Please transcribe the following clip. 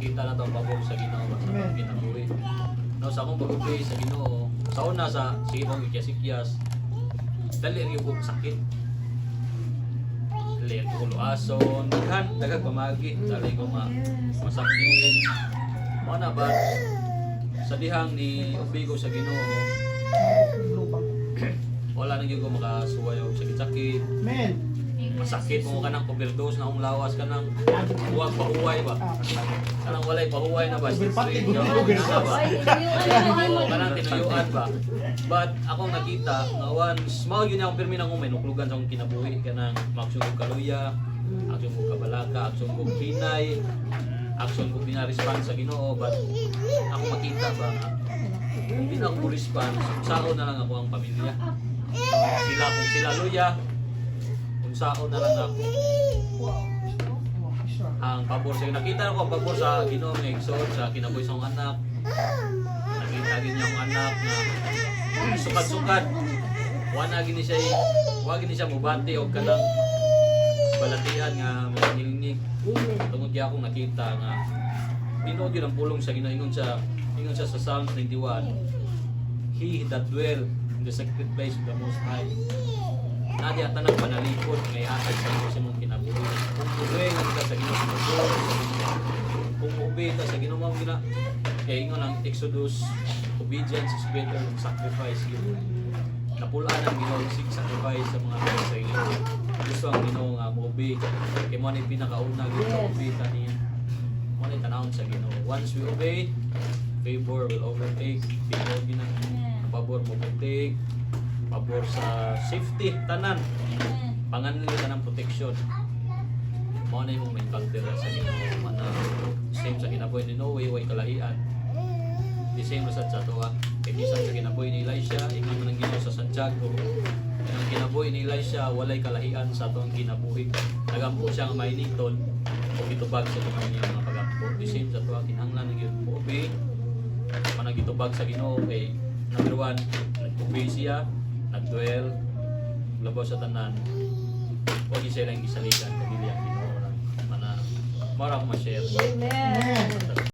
makita na itong pabor sa Ginoo sa akong kinabuhi. No, sa akong pag-obey sa Ginoo, sa una sa sige mong ikyas-ikyas, dali rin ko sakit. Dali ko luason, daghang pamagi, dali ko masakit. Mo na ba sa dihang ni obey ko sa Ginoo, wala na gyud ko makasuway og sakit-sakit. Men. Masakit mo ka ng overdose na lawas ka ng huwag pahuway ba? Kanang walay pahuway na ba? Straight ka ba? Kanang tinuyuan ba? But akong nakita na once, mao yun akong pirmi ng umay, nuklugan sa akong kinabuhi ka ng aksyon kong kaluya, aksyon kong kabalaka, aksyon kong hinay, aksyon kong dinarespan sa Ginoo. But ako makita ba nga, hindi na ako response, sao na lang ako ang pamilya. Sila kung sila luya, sao na lang ako ang pabor sa nakita ko ang pabor sa Ginoo ng exod sa kinabuhi sa akong anak. Nakita din niya ang anak na sukat-sukat wala gini siya mubati o kanang balatian nga mga nilingnig tungod kaya akong nakita nga Ginoo yun ang pulong sa Ginoo. Ingon siya sa Psalms 91, He that dwell in the secret place of the Most High, nadi ata nang panalikod ngay atag sa Ginoo sa mong kinabuhi. Kung ubay ka sa Ginoo kung ubay ka sa Ginoo mo gina kay ingon ang Exodus, obedience is better than sacrifice. Napulaan ang Ginoo sig sacrifice sa mga Israeli. Gusto ang Ginoo nga mo-obey kay mo ni pinakauna gyud sa obey kaniya. Mo ni tanawon sa Ginoo. Once we obey, favor will overtake. Favor gina pabor mo overtake. Pabor sa safety, tanan. Panganli tanang protection. Mao na imong encounter sa Ginoo. Mana same sa kinabuhi ni Noe, way kalahian. The same sa ato kay bisan sa kinabuhi ni Elisha, ingon man ang Ginoo sa Santiago. Ang kinabuhi ni Elisha walay kalahian sa atong kinabuhi. Nagampo siya ang mainiton o gitubag sa kanyang mga pagampo. The same sa ato kinahanglan ng gyud mo obey. Manang gitubag sa Ginoo kay number 1, nag-obey siya, nag-dwell, labaw sa tanan, huwag siya lang isaligan, pamilya ang Ginoo. Mana, marang ma-share. Amen.